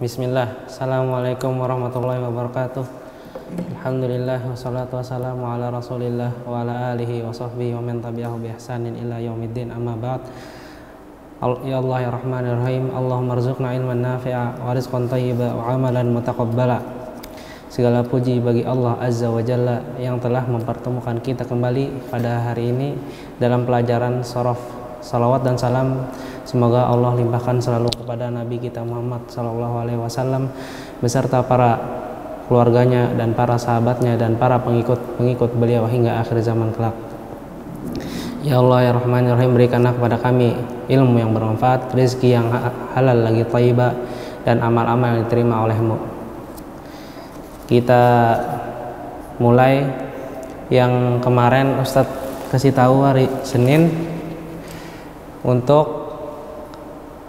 Bismillah. Assalamualaikum warahmatullahi wabarakatuh. Alhamdulillah wassalatu wassalamu ala Rasulillah wa ala alihi wa sahbihi wa man tabi'ahu bi ihsanin ila yaumiddin. Amma ba'd. Ya Allah ya Rahman ya Rahim. Allahumma rzuqna ilman nafi'a wa rizqan thayyiba wa amalan mutaqabbala. Segala puji bagi Allah Azza wa Jalla yang telah mempertemukan kita kembali pada hari ini dalam pelajaran sorof. Salawat dan salam semoga Allah limpahkan selalu kepada Nabi kita Muhammad SAW beserta para keluarganya dan para sahabatnya dan para pengikut beliau hingga akhir zaman kelak. Ya Allah ya Rahman ya Rahim, berikanlah kepada kami ilmu yang bermanfaat, rezeki yang halal lagi thayyibah, dan amal-amal yang diterima olehmu. Kita mulai yang kemarin Ustadz kasih tahu hari Senin untuk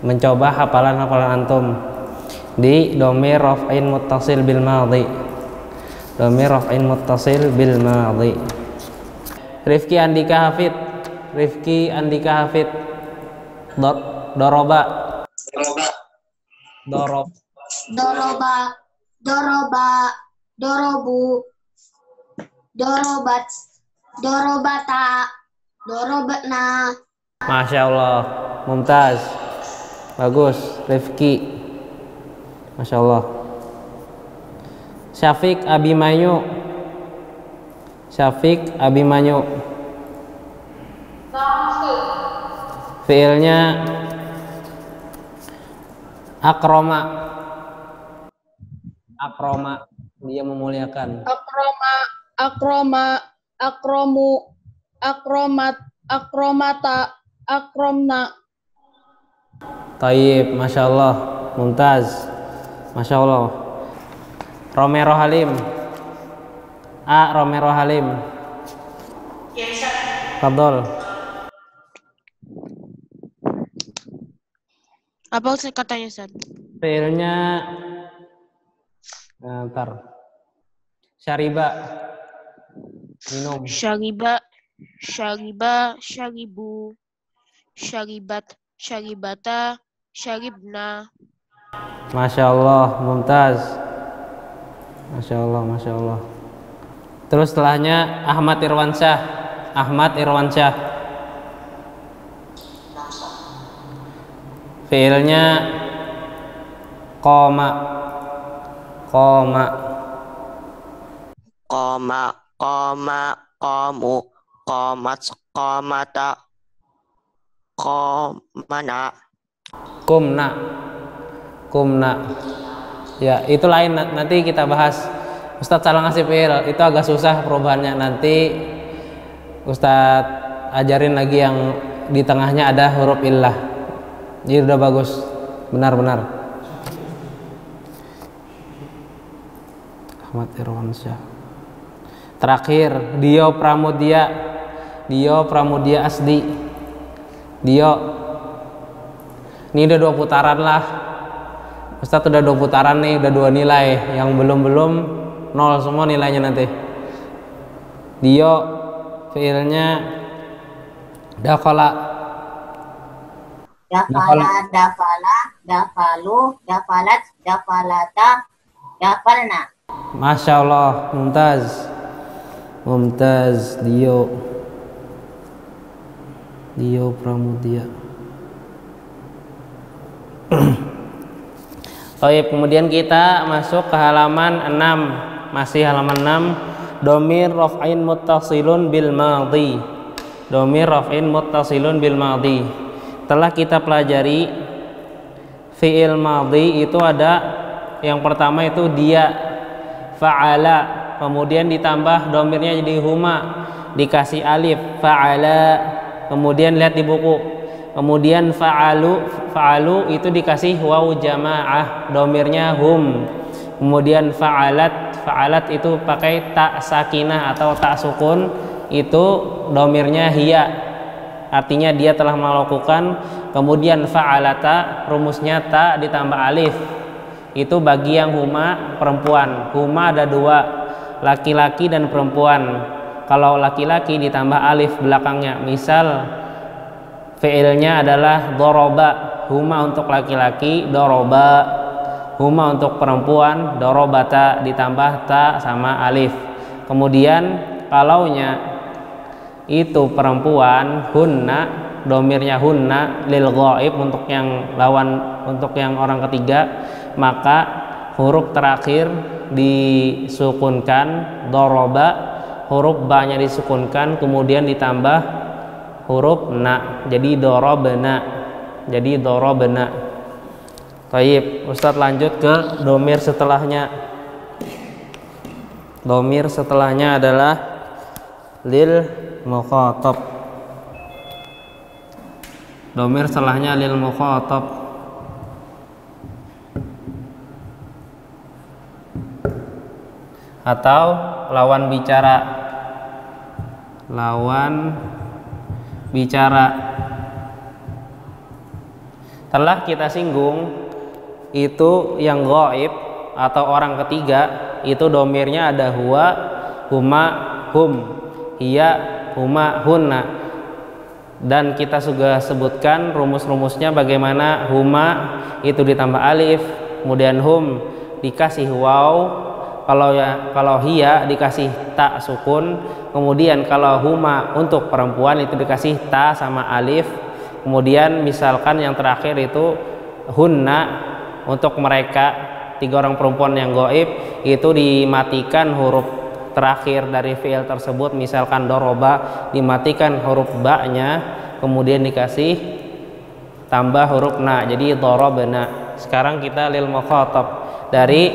mencoba hafalan-hafalan antum di dhamir raf'in muttasil bil madhi. Dhamir raf'in muttasil bil madhi. Rifki Andika Hafid. Doroba. Dorobu. Dorobat. Dorobata. Dorobatna. Masya Allah, mumtaz, bagus, Rifki, Masya Allah. Syafiq Abimanyu. Fiilnya akroma, dia memuliakan. Akromu. Akromata. Akromna. Tayyib, Masya Allah, mumtaz, Masya Allah. Romero Halim. Fadol. Apa katanya, Ustaz? Fiilnya Syariba, minum. Syaribu. Syaribat. Syaribata. Syaribna. Masya Allah, mumtaz, Masya Allah. Terus setelahnya Ahmad Irwansyah. Fiilnya Qoma. Qamu, qamat, qamata, qamana, kumna. Ya, itu lain, nanti kita bahas. Ustadz salah ngasih fiil, itu agak susah perubahannya. Nanti Ustadz ajarin lagi yang di tengahnya ada huruf illah. Jadi udah bagus, benar. Ahmad Irwansyah. Terakhir Dio Pramudia Asdi. Dio. Ini udah 2 putaran lah. Ustadz udah 2 putaran nih, udah 2 nilai. Yang belum 0 semua nilainya nanti. Dio fiilnya dakhala. Dafalu, dafalat, dafalata, dafalna. Masya Allah, mumtaz. Dio Pramudia. Baik, kemudian kita masuk ke halaman 6. Masih halaman 6. Dhamir raf'in muttasilun bil madhi. Telah kita pelajari fi'il madhi itu ada yang pertama itu dia, fa'ala, kemudian ditambah dhamirnya jadi huma, dikasih alif, fa'ala. Kemudian lihat di buku, kemudian fa'alu itu dikasih waw jamaah, dhamirnya hum. Kemudian fa'alat itu pakai ta sakinah atau ta sukun, itu dhamirnya hiya, artinya dia telah melakukan. Kemudian fa'alata, rumusnya ta ditambah alif, itu bagi yang huma perempuan. Huma ada 2, laki-laki dan perempuan. Kalau laki-laki ditambah alif belakangnya, misal fiilnya adalah doroba, huma untuk laki-laki, doroba. huma untuk perempuan, dorobata ditambah ta sama alif. Kemudian kalaunya itu perempuan, hunna, domirnya hunna lil ghaib untuk yang lawan, untuk yang orang ketiga, maka huruf terakhir disukunkan, doroba, huruf ba-nya disukunkan, kemudian ditambah huruf na, jadi dorobna, jadi dorobna. Baik, Ustadz lanjut ke domir setelahnya. Domir setelahnya adalah lil mukhatab. Domir setelahnya lil mukhatab. Atau lawan bicara. Lawan bicara. Telah kita singgung itu yang ghaib atau orang ketiga itu domirnya ada huwa, huma, hum, hiya, huma, hunna. Dan kita sudah sebutkan rumus-rumusnya bagaimana huma itu ditambah alif, kemudian hum dikasih waw, kalau hiya dikasih ta sukun, kemudian kalau huma untuk perempuan itu dikasih ta sama alif, kemudian misalkan yang terakhir itu hunna untuk mereka tiga orang perempuan yang gaib itu dimatikan huruf terakhir dari fiil tersebut, misalkan doroba dimatikan huruf ba-nya, kemudian dikasih tambah huruf na, jadi dorobna. Sekarang kita lil mukhatab dari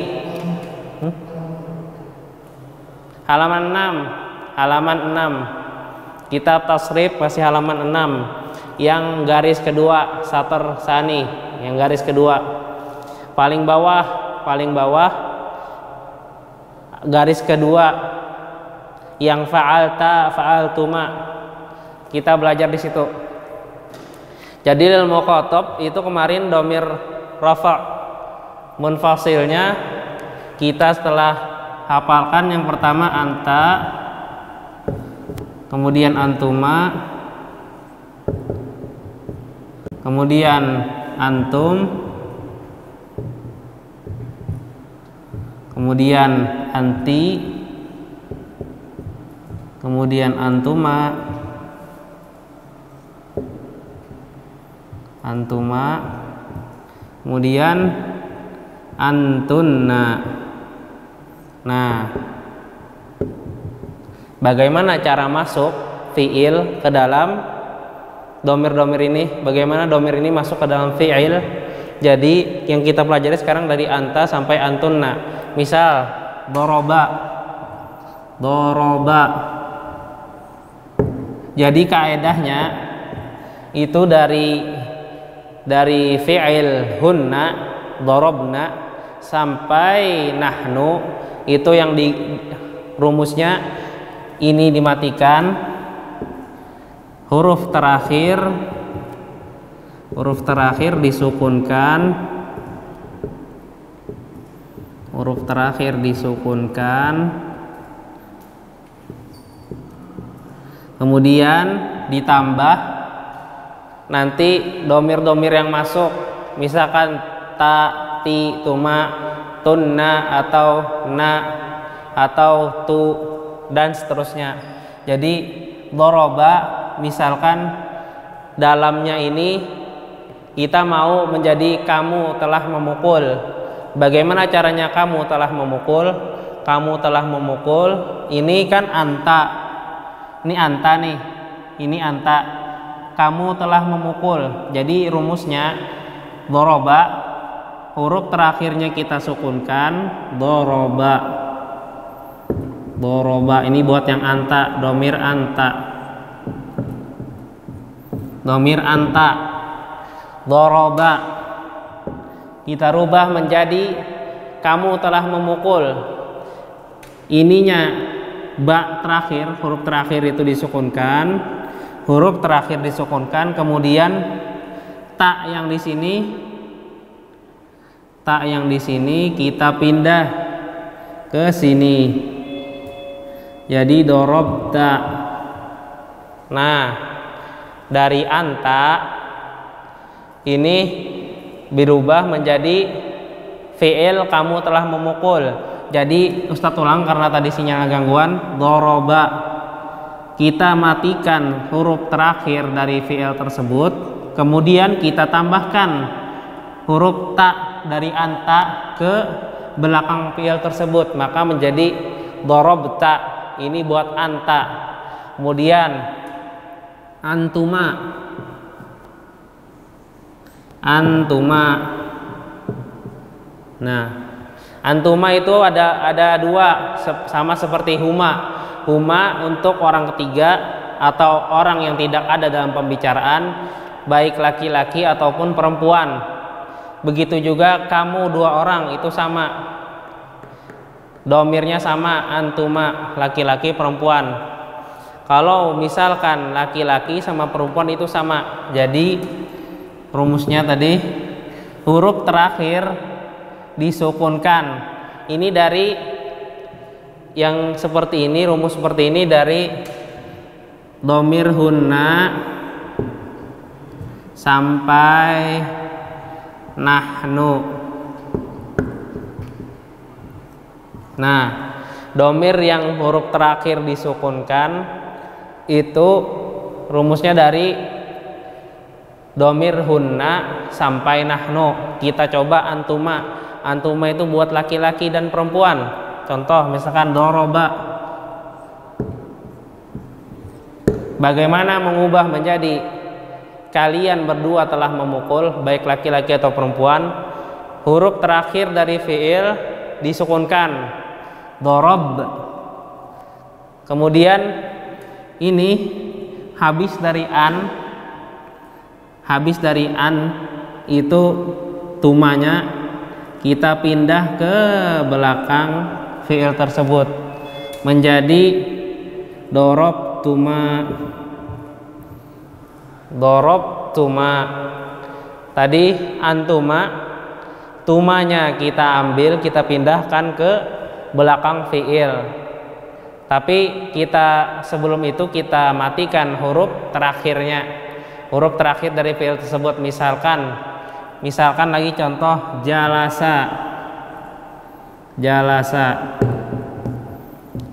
halaman 6 kitab tasrif, masih halaman 6 yang garis kedua, satar sani, yang garis kedua paling bawah garis kedua yang fa'alta, fa'altuma, kita belajar di situ. Jadi lil mukhatab itu kemarin domir rafa munfasilnya kita setelah hafalkan yang pertama anta, kemudian antuma, kemudian antum, kemudian anti, kemudian antuma, kemudian antunna. Nah, bagaimana cara masuk fiil ke dalam domir-domir ini? Bagaimana domir ini masuk ke dalam fiil? Jadi yang kita pelajari sekarang dari anta sampai antunna. Misal doroba. Jadi kaedahnya itu dari fi'il hunna, dorobna sampai nahnu itu yang di rumusnya ini dimatikan huruf terakhir disukunkan, kemudian ditambah nanti domir-domir yang masuk, misalkan ta, ti, tuma, tunna, atau na, atau tu, dan seterusnya. Jadi doroba misalkan dalamnya ini kita mau menjadi kamu telah memukul. Bagaimana caranya kamu telah memukul? Kamu telah memukul, ini kan anta. Ini anta nih. Ini anta. Kamu telah memukul. Jadi rumusnya doroba, huruf terakhirnya kita sukunkan, doroba. Doroba ini buat yang anta, domir anta. Domir anta. Doroba kita rubah menjadi kamu telah memukul. Ininya ba terakhir, huruf terakhir itu disukunkan, kemudian ta yang di sini kita pindah ke sini. Jadi dorobta. Nah, dari anta ini berubah menjadi fi'il kamu telah memukul. Jadi Ustadz ulang karena tadi sinyal gangguan. Doroba, kita matikan huruf terakhir dari fi'il tersebut, kemudian kita tambahkan huruf ta dari anta ke belakang fi'il tersebut, maka menjadi dorobta. Ini buat anta. Kemudian antuma, antuma. Nah, antuma itu ada dua, sama seperti huma. Huma untuk orang ketiga atau orang yang tidak ada dalam pembicaraan, baik laki-laki ataupun perempuan. Begitu juga kamu dua orang, itu sama, domirnya sama, antuma, laki-laki perempuan. Kalau misalkan laki-laki sama perempuan itu sama, jadi rumusnya tadi huruf terakhir disukunkan. Ini dari yang seperti ini, rumus seperti ini dari domir hunna sampai nahnu. Nah, domir yang huruf terakhir disukunkan itu rumusnya dari domir hunna sampai nahnu. Kita coba antuma. Antuma itu buat laki-laki dan perempuan. Contoh misalkan doroba. Bagaimana mengubah menjadi kalian berdua telah memukul, baik laki-laki atau perempuan? Huruf terakhir dari fi'il disukunkan, dorob. Kemudian ini habis dari an itu tumanya kita pindah ke belakang fi'il tersebut menjadi dorob tuma. Dorob tuma. Tadi antuma, tumanya kita ambil, kita pindahkan ke belakang fi'il. Tapi kita sebelum itu kita matikan huruf terakhirnya, huruf terakhir dari fi'il tersebut. Misalkan lagi contoh jalasa. Jalasa,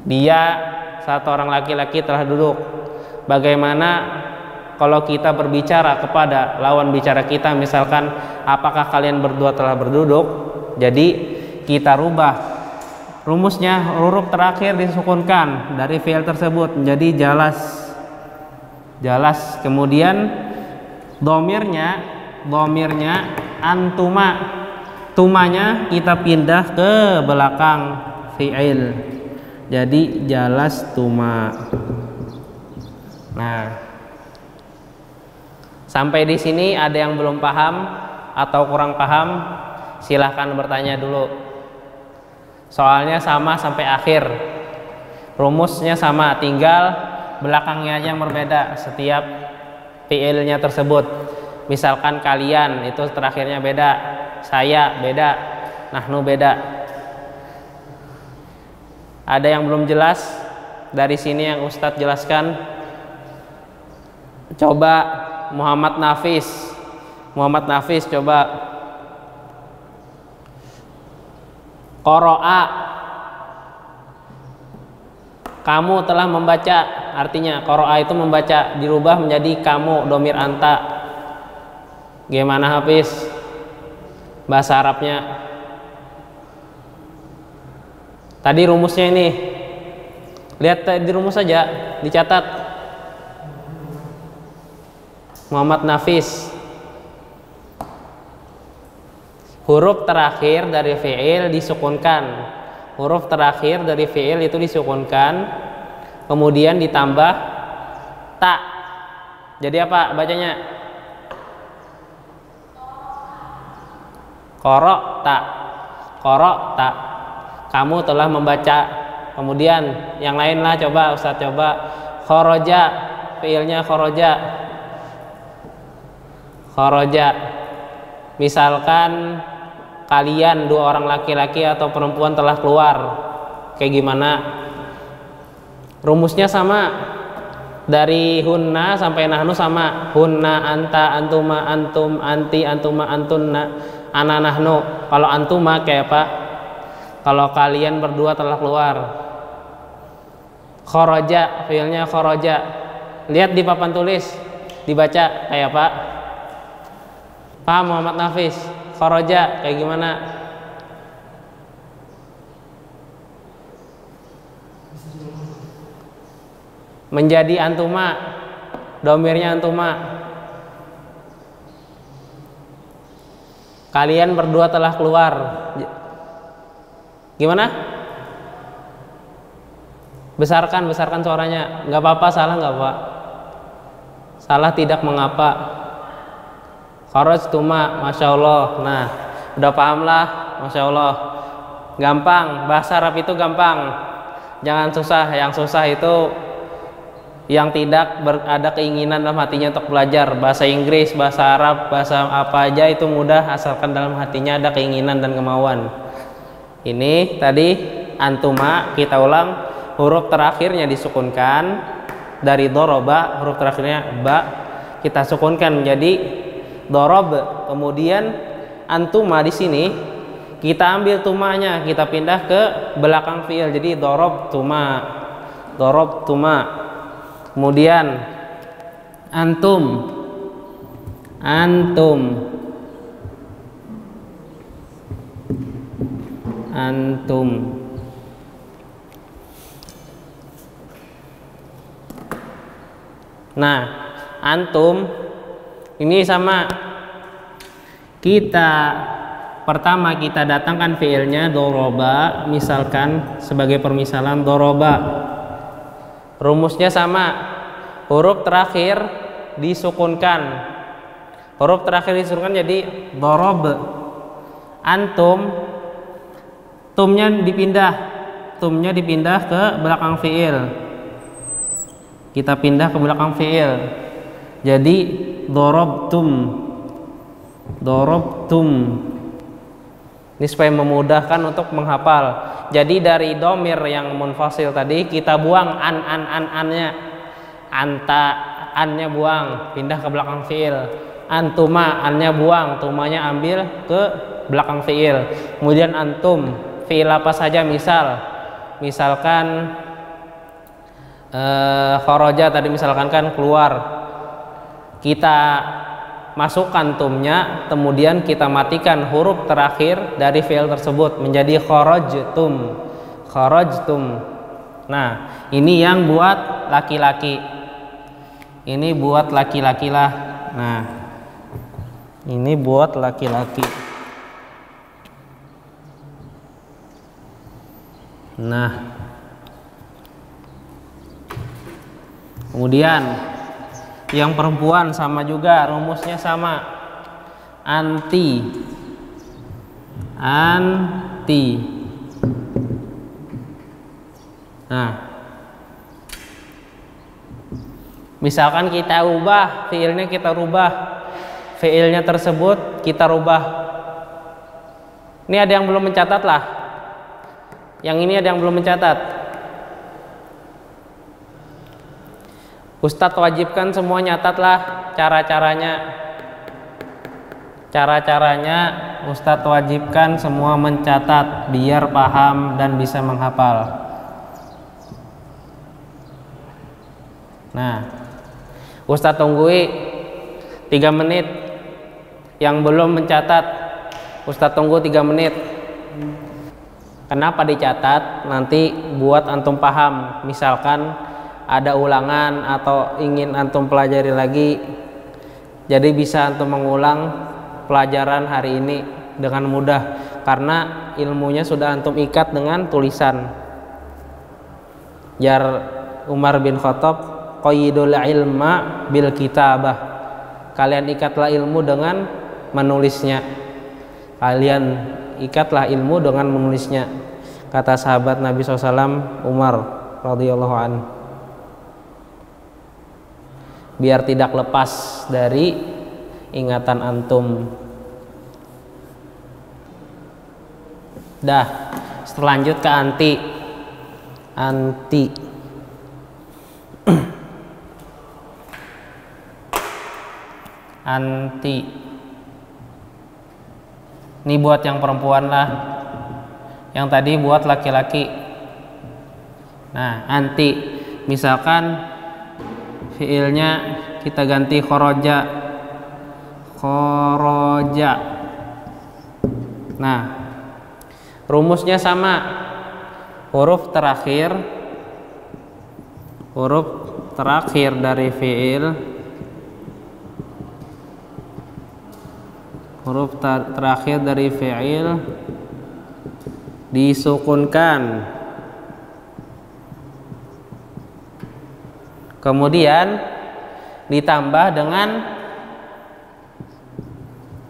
dia satu orang laki-laki telah duduk. Bagaimana kalau kita berbicara kepada lawan bicara kita, misalkan apakah kalian berdua telah berduduk? Jadi kita rubah rumusnya, huruf terakhir disukunkan dari fi'il tersebut menjadi jalas. Jalas. Kemudian domirnya antuma. Tumanya kita pindah ke belakang fi'il. Jadi jalas tuma. Nah, sampai di sini ada yang belum paham atau kurang paham? Silahkan bertanya dulu. Soalnya sama sampai akhir. Rumusnya sama, tinggal belakangnya aja yang berbeda setiap fi'ilnya tersebut. Misalkan kalian itu terakhirnya beda, saya beda, nahnu beda. Ada yang belum jelas dari sini yang Ustadz jelaskan? Coba Muhammad Nafis coba. Qoro'a, kamu telah membaca, artinya qoro'a itu membaca, dirubah menjadi kamu, domir anta. Gimana Hafiz bahasa Arabnya? Tadi rumusnya ini, lihat di rumus saja, dicatat. Muhammad Nafis, huruf terakhir dari fi'il disukunkan. Huruf terakhir dari fi'il itu disukunkan, kemudian ditambah ta. Jadi apa bacanya? Qara'ta. Qara'ta, kamu telah membaca. Kemudian yang lain lah, coba Ustaz coba. Kharaja, fi'ilnya kharaja. Kharaja. Misalkan kalian dua orang laki-laki atau perempuan telah keluar, kayak gimana? Rumusnya sama, dari hunna sampai nahnu sama. Hunna, anta, antuma, antum, anti, antuma, antunna. ana nahnu. Kalau antuma kayak apa? Kalau kalian berdua telah keluar. Kharaja, fiilnya kharaja. Lihat di papan tulis, dibaca kayak apa? Paham Muhammad Nafis? Kharaja kayak gimana? Menjadi antuma, domirnya antuma. Kalian berdua telah keluar. Gimana? Besarkan suaranya. Nggak apa-apa, salah nggak apa? Salah tidak mengapa. Kharajtuma, masya Allah. Nah, udah paham lah, masya Allah. Gampang, bahasa Arab itu gampang. Jangan susah. Yang susah itu yang tidak ada keinginan dalam hatinya untuk belajar. Bahasa Inggris, bahasa Arab, bahasa apa aja itu mudah asalkan dalam hatinya ada keinginan dan kemauan. Ini tadi antuma, kita ulang, huruf terakhirnya disukunkan. Dari doroba, huruf terakhirnya ba, kita sukunkan menjadi dorob. Kemudian antuma di sini kita ambil tumanya, kita pindah ke belakang fiil, jadi dorob tuma. Kemudian antum. Nah, antum ini sama, pertama kita datangkan fiilnya doroba, misalkan sebagai permisalan doroba. Rumusnya sama, huruf terakhir disukunkan. Jadi dorob. Antum, tumnya dipindah ke belakang fiil. Kita pindah ke belakang fiil. Jadi dorobtum. Ini supaya memudahkan untuk menghafal. Jadi dari domir yang munfasil tadi kita buang an-nya. Anta, an-nya buang, pindah ke belakang fiil. Antuma, an-nya buang, tumanya ambil ke belakang fiil. Kemudian antum, fiil apa saja, misalkan kharaja tadi misalkan kan keluar. Kita masukkan tumnya, kemudian kita matikan huruf terakhir dari fiil tersebut menjadi kharajtum. Nah, ini yang buat laki-laki. Ini buat laki-laki lah. Nah, ini buat laki-laki. Nah, kemudian yang perempuan sama juga, rumusnya sama, anti. Nah, misalkan kita ubah fiilnya, fiilnya tersebut kita rubah. Ini ada yang belum mencatat lah. Yang ini ada yang belum mencatat. Ustadz wajibkan semua nyatatlah cara-caranya. Ustadz wajibkan semua mencatat biar paham dan bisa menghafal. Nah, Ustadz tunggui 3 menit. Yang belum mencatat, Ustadz tunggu 3 menit. Kenapa dicatat? Nanti buat antum paham. Misalkan ada ulangan atau ingin antum pelajari lagi, jadi bisa antum mengulang pelajaran hari ini dengan mudah karena ilmunya sudah antum ikat dengan tulisan. Jar Umar bin Khattab, qayyidul ilma bil kitabah. Kalian ikatlah ilmu dengan menulisnya. Kata sahabat Nabi SAW Umar radhiyallahu anhu, biar tidak lepas dari ingatan antum. Dah, lanjut ke anti. Ini buat yang perempuan lah. Yang tadi buat laki-laki. Nah, anti. Misalkan fiilnya kita ganti khoroja. Khoroja. Nah, rumusnya sama. Huruf terakhir dari fiil, huruf terakhir dari fiil disukunkan, kemudian ditambah dengan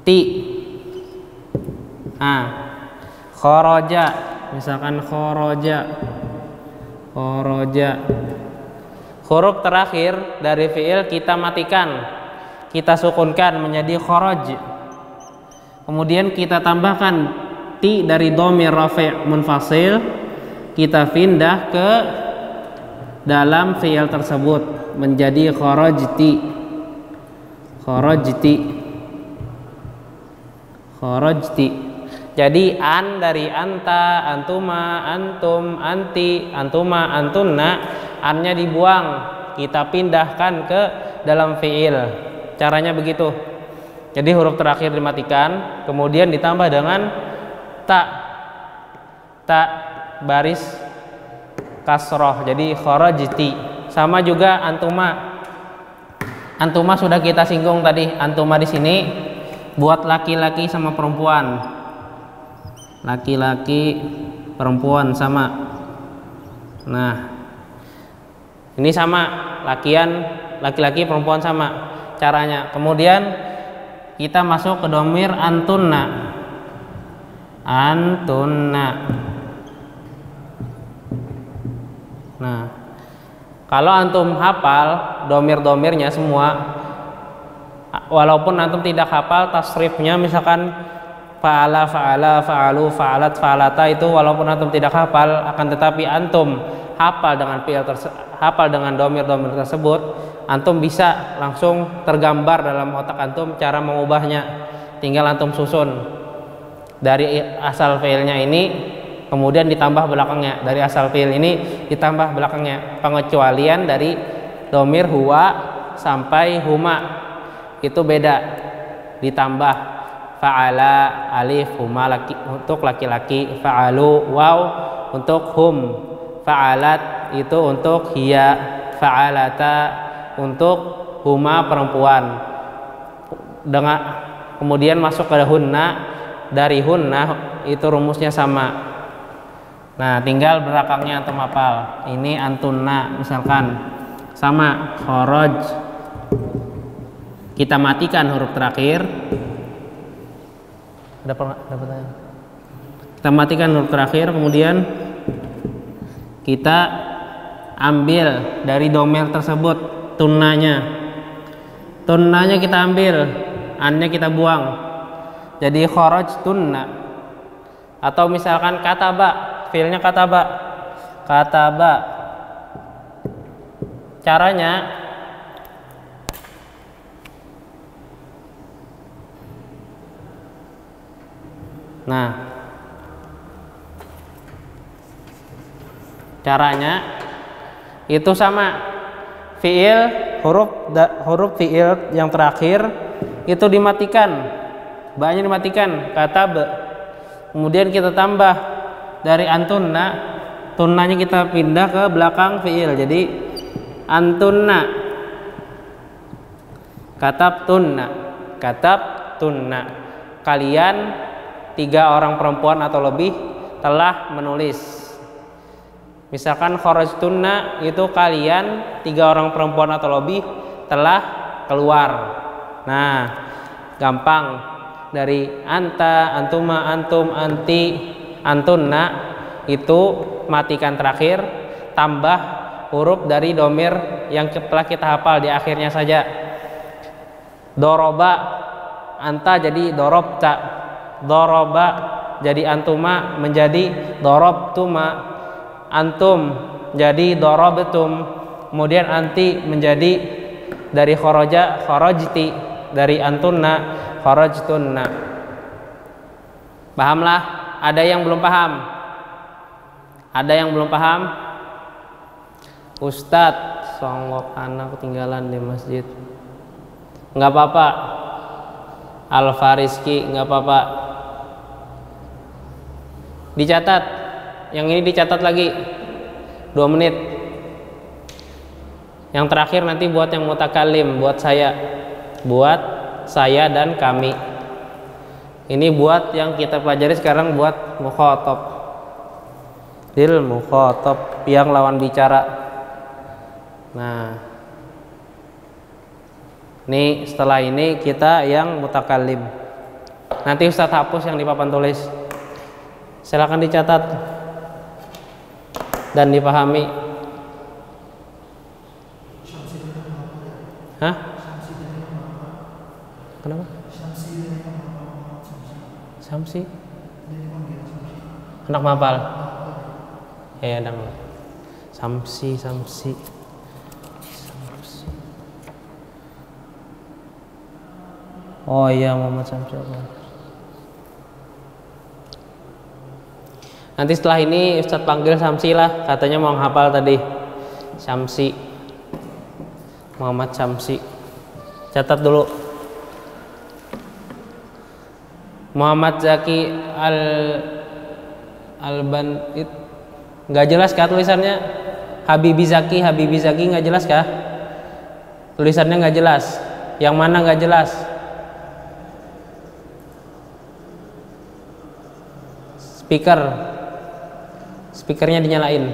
ti. Nah, khoroja, misalkan khoroja. Huruf terakhir dari fiil kita matikan, kita sukunkan menjadi kharaj. Kemudian kita tambahkan ti dari dhamir rafi' munfasil, kita pindah ke dalam fiil tersebut menjadi kharajti. Jadi an dari anta, antuma, antum, anti, antuma, antunna, annya dibuang, kita pindahkan ke dalam fiil. Caranya begitu. Jadi huruf terakhir dimatikan, kemudian ditambah dengan ta baris kasroh, jadi kharajti. Sama juga antuma. Antuma sudah kita singgung tadi. Antuma di sini buat laki-laki sama perempuan. Laki-laki, perempuan sama. Nah, ini sama, laki-laki, perempuan sama caranya. Kemudian kita masuk ke dhamir antunna. Nah, kalau antum hafal dhamir-dhamirnya semua, walaupun antum tidak hafal tasrifnya, misalkan fa'ala, fa'ala, fa'alu, fa'alat, fa'alata, itu walaupun antum tidak hafal, akan tetapi antum hafal dengan hafal dengan dhamir-dhamir tersebut, antum bisa langsung tergambar dalam otak antum cara mengubahnya. Tinggal antum susun dari asal fiilnya ini, kemudian ditambah belakangnya. Dari asal fiil ini ditambah belakangnya. Pengecualian dari dhamir huwa sampai huma itu beda, ditambah fa'ala alif huma untuk laki-laki, fa'alu waw untuk hum, fa'alat itu untuk hiya, fa'alata untuk huma perempuan. Dengan kemudian masuk ke hunna, dari hunna itu rumusnya sama. Nah, tinggal belakangnya antum hafal. Ini antunna misalkan sama kharaj. Kita matikan huruf terakhir. Ada pertanyaan? Kita matikan huruf terakhir, kemudian kita ambil dari dhamir tersebut tunnanya. Tunnanya kita ambil, annya kita buang. Jadi kharaj tunna. Atau misalkan kataba, fiilnya kataba. Caranya itu sama, fiil huruf fiil yang terakhir itu dimatikan, ba-nya dimatikan, katab. Kemudian kita tambah dari antunna, tunnanya kita pindah ke belakang fiil, jadi antunna, katab tunna. Kalian 3 orang perempuan atau lebih telah menulis. Misalkan kharajtunna itu kalian 3 orang perempuan atau lebih telah keluar. Nah, gampang, dari anta, antuma, antum, anti, antunna itu matikan terakhir, tambah huruf dari dhamir yang telah kita hafal di akhirnya saja. Doroba, anta jadi dorobta, doroba jadi antuma menjadi dorobtuma, antum jadi dorobtum, kemudian anti menjadi dari kharaja kharajti, dari antunna kharajtunna. Pahamlah? Ada yang belum paham? Ada yang belum paham? Ustadz, songok anak ketinggalan di masjid. Nggak apa-apa. Al-Fariski, nggak apa-apa. Dicatat. Yang ini dicatat lagi. 2 menit. Yang terakhir nanti buat yang mutakalim, buat saya. Buat saya dan kami. Ini buat yang kita pelajari sekarang buat mukhatab. Lil mukhatab yang lawan bicara. Nah, ini setelah ini kita yang mutakalim. Nanti Ustadz hapus yang di papan tulis. Silakan dicatat dan dipahami. Hah? Kenapa? Samsi? Anak mapal? Ya, dang. Samsi. Oh iya, Muhammad Samsi. Nanti setelah ini Ustadz panggil Samsi lah, katanya mau hafal tadi. Samsi. Muhammad Samsi. Catat dulu. Muhammad Zaki Al-Banit. Nggak jelas kah tulisannya? Habibi Zaki nggak jelas kah? Tulisannya nggak jelas. Yang mana nggak jelas? Speakernya dinyalain.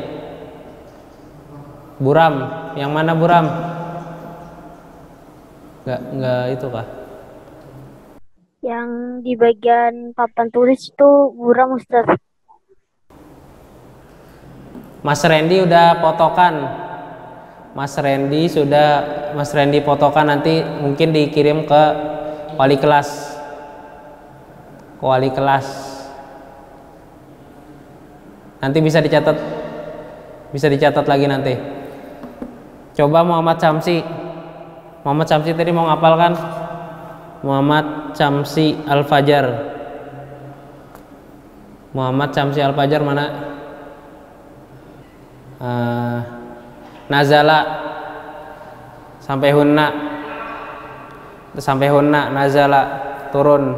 Buram, yang mana Buram? Nggak itu kah? Yang di bagian papan tulis itu buram, Ustaz. Mas Randy udah potokan. Mas Randy potokan, nanti mungkin dikirim ke wali kelas. Nanti bisa dicatat lagi nanti. Coba Muhammad Samsi tadi mau ngapal kan? Muhammad Samsi Al-Fajar. Mana? Nazala sampai hunna nazala turun.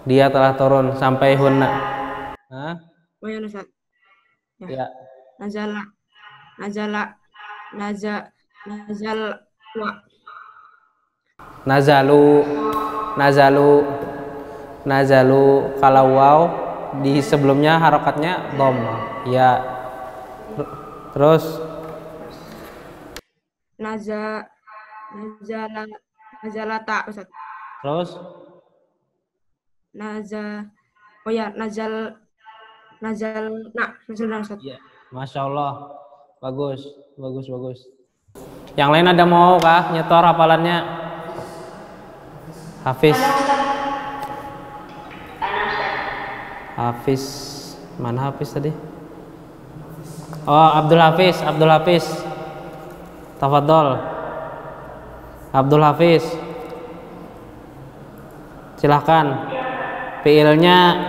Dia telah turun sampai hunna. Hah? Oh ya, Ustaz. Ya. Nazal wa. Nazalu kalau waw di sebelumnya harokatnya dhamma. Ya. Terus Nazalata, Ustaz. Terus nazalna, Ustaz. ya. Masya Allah, bagus. Yang lain ada mau kah nyetor hafalannya? Hafiz, mana Hafiz tadi? Oh, Abdul Hafiz. Tafadhol. Abdul Hafiz. Silahkan. Fiilnya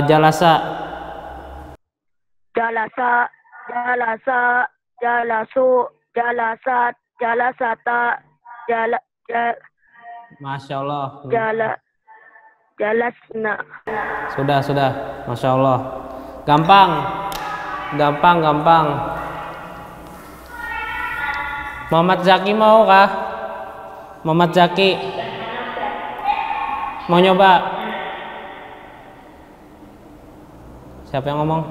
jalasa. Jalasu, jalasat, jalasata, Masya Allah. jalasna. Sudah. Masya Allah. Gampang. Muhammad Zaki mau kah? Muhammad Zaki mau nyoba? Siapa yang ngomong?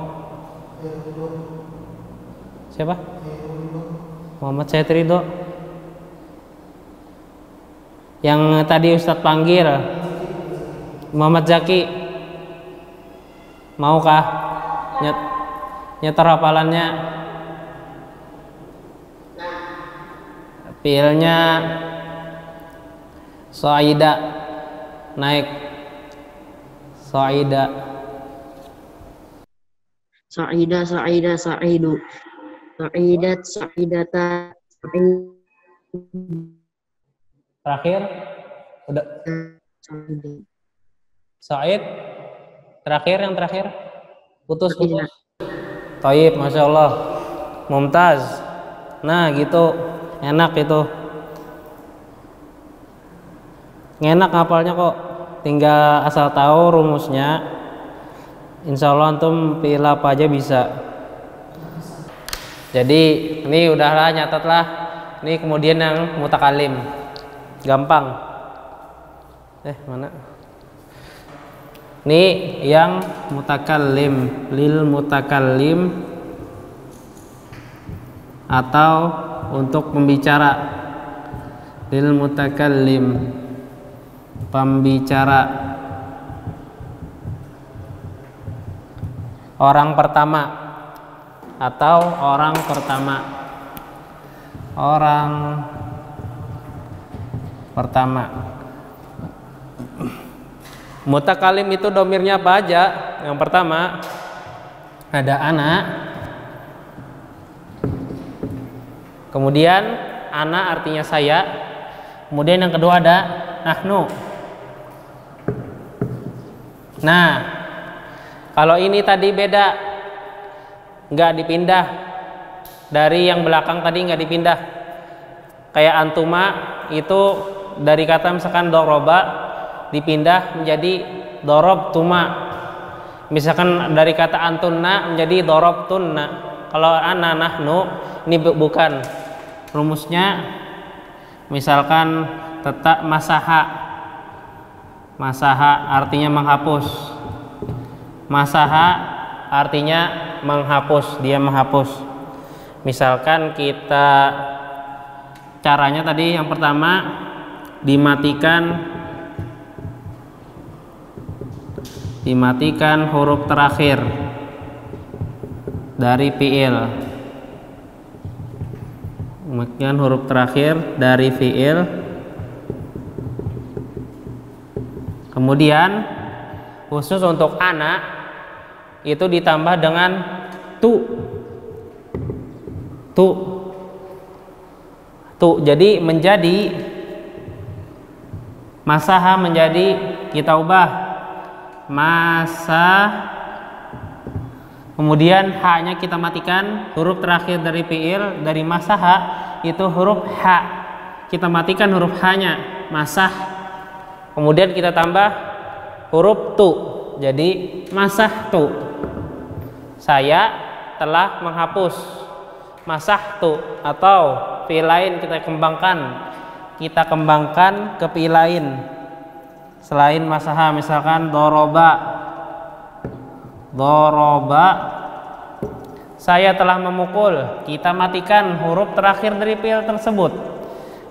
Siapa? Muhammad Syed Ridho. Yang tadi Ustadz panggil Muhammad Zaki maukah nyetor hafalannya? Fiilnya So'ida, naik. So'ida. Sa'idu. Sa'idat, sa'idata, Terakhir udah. Said, terakhir yang terakhir. Putus. Iya. Taib, Masya Allah. Mumtaz. Nah gitu, enak itu. Enak ngapalnya kok. Tinggal asal tahu rumusnya. Insya Allah antum pilih apa aja bisa. Jadi ini udahlah, nyatatlah. Ini kemudian yang mutakalim. Gampang. Mana? Ini yang mutakallim, lil mutakallim atau untuk pembicara, lil mutakallim, pembicara, orang pertama atau orang pertama, orang pertama. Mutakalim itu domirnya apa aja? Yang pertama ada ana, kemudian ana artinya saya, kemudian yang kedua ada nahnu. Nah, kalau ini tadi beda, nggak dipindah dari yang belakang tadi, nggak dipindah. Kayak antuma itu dari kata misalkan doroba dipindah menjadi dorob tuma. Misalkan dari kata antunna menjadi dorob tunna. Kalau ana nahnu ini bukan. Rumusnya misalkan tetap masaha. Masaha artinya menghapus. Masaha artinya menghapus, dia menghapus. Misalkan kita caranya tadi yang pertama dimatikan huruf terakhir dari fiil. Mematikan huruf terakhir dari fiil. Kemudian khusus untuk anak itu ditambah dengan tu. Jadi menjadi masaha, menjadi kita ubah masa, kemudian haknya kita matikan huruf terakhir dari fiil, dari masaha itu huruf ha, kita matikan huruf hanya masah, kemudian kita tambah huruf tu, jadi masah tu, saya telah menghapus, masah tu. Atau fiil lain kita kembangkan ke fiil lain selain masaha, misalkan doroba, saya telah memukul, kita matikan huruf terakhir dari fiil tersebut.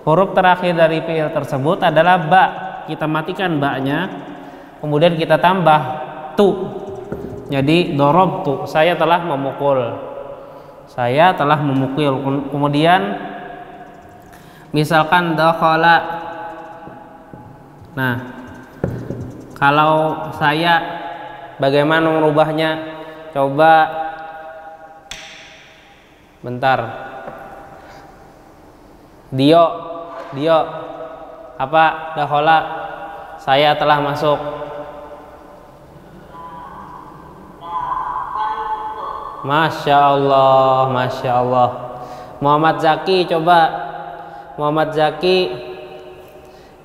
Huruf terakhir dari fiil tersebut adalah ba, kita matikan ba-nya, kemudian kita tambah tu, jadi dorobtu, saya telah memukul, saya telah memukul. Kemudian misalkan dakhala, nah kalau saya bagaimana merubahnya? Coba bentar. Dio apa? Dakhala, saya telah masuk. Masya Allah, Masya Allah. Muhammad Zaki, coba Muhammad Zaki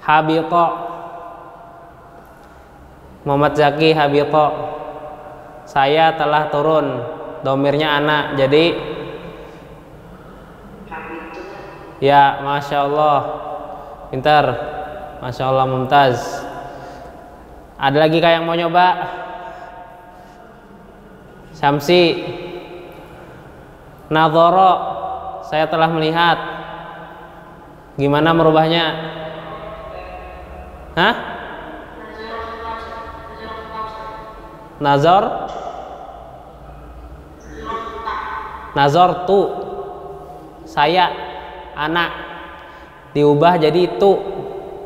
habito. Muhammad Zaki habito, saya telah turun, domirnya anak, jadi ya Masya Allah, pintar, Masya Allah, mumtaz. Ada lagi kayak yang mau nyoba? Syamsi, nadhoro, saya telah melihat. Gimana merubahnya? Hah? Nazar tu, saya, anak, diubah jadi tu,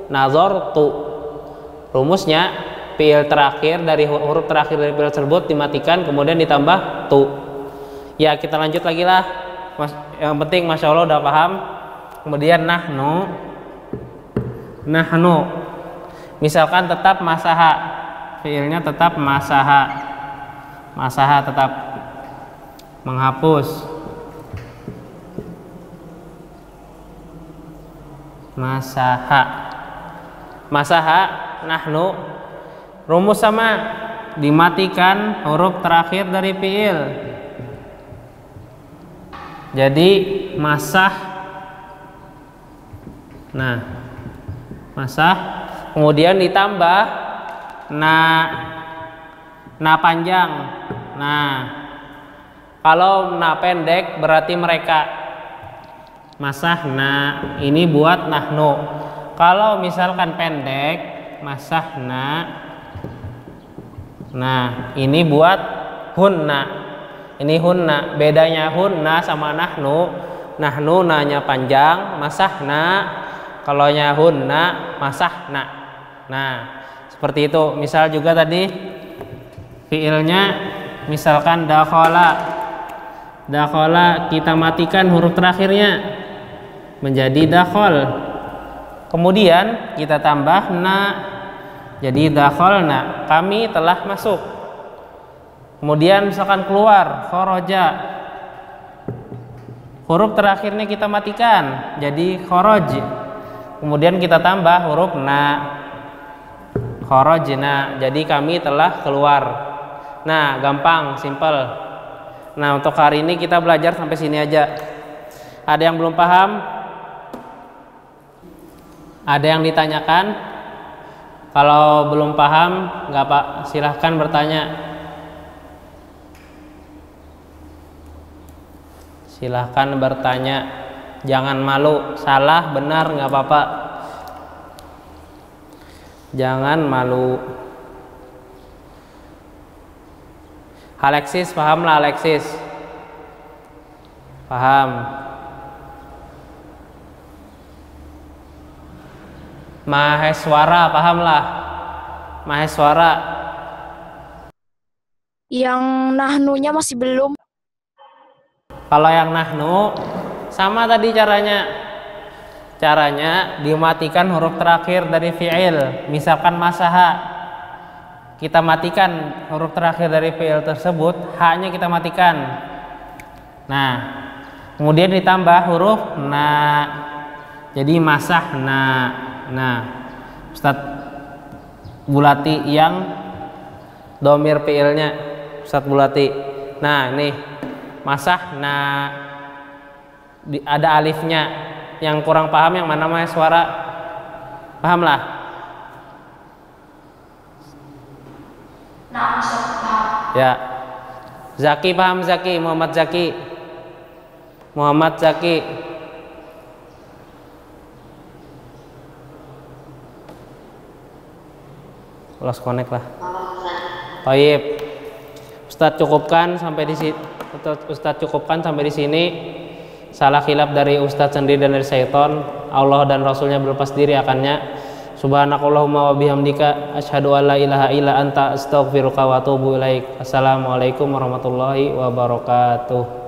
nazar tu. Rumusnya fiil terakhir dari huruf terakhir dari fiil tersebut dimatikan, kemudian ditambah tu. Ya kita lanjut lagi lah. Yang penting Masya Allah udah paham. Kemudian nahnu, misalkan tetap masaha, fiilnya tetap masaha. Masaha tetap menghapus. Masaha. Masaha nahnu rumus sama, dimatikan huruf terakhir dari fiil. Jadi masah. Nah, masah kemudian ditambah na panjang. Nah, kalau na pendek berarti mereka. Masah na ini buat nahnu. Kalau misalkan pendek masah na. Nah, ini buat hunna. Ini hunna. Bedanya hunna sama nahnu. Nahnu nanya panjang, masahna. Kalau nya hunna, masahna. Nah, seperti itu. Misal juga tadi fiilnya misalkan dakhala. Dakhala kita matikan huruf terakhirnya menjadi dakhol. Kemudian kita tambah na. Jadi dakhalna, kami telah masuk. Kemudian misalkan keluar, kharaja. Huruf terakhirnya kita matikan, jadi kharaj. Kemudian kita tambah huruf na. Kharajna, jadi kami telah keluar. Nah, gampang, simple. Nah, untuk hari ini kita belajar sampai sini aja. Ada yang belum paham? Ada yang ditanyakan? Kalau belum paham, nggak Pak, silahkan bertanya. Silahkan bertanya, jangan malu. Salah, benar, nggak apa-apa. Jangan malu. Alexis, paham lah Alexis? Paham. Maheswara, paham lah? Maheswara. Yang nahnunya masih belum. Kalau yang nahnu sama tadi caranya. Caranya dimatikan huruf terakhir dari fi'il. Misalkan masaha, kita matikan huruf terakhir dari fi'il tersebut, haknya kita matikan. Nah, kemudian ditambah huruf na. Jadi masahna. Nah, Ustadz Bulati yang domir fi'ilnya, Ustadz Bulati. Nah, ini masahna, ada alifnya. Yang kurang paham yang mana maheswara? Paham lah? Ya. Zaki paham Zaki? Muhammad Zaki. Muhammad Zaki. Lost connect lah. Baik. Ustadz cukupkan sampai di sini. Ustadz cukupkan sampai di sini. Salah khilaf dari Ustadz sendiri dan dari syaitan. Allah dan Rasulnya berlepas diri akannya. Subhanakallahumma wa bihamdika asyhadu an la ilaha illa anta astaghfiruka wa atubu ilaik. Assalamualaikum warahmatullahi wabarakatuh.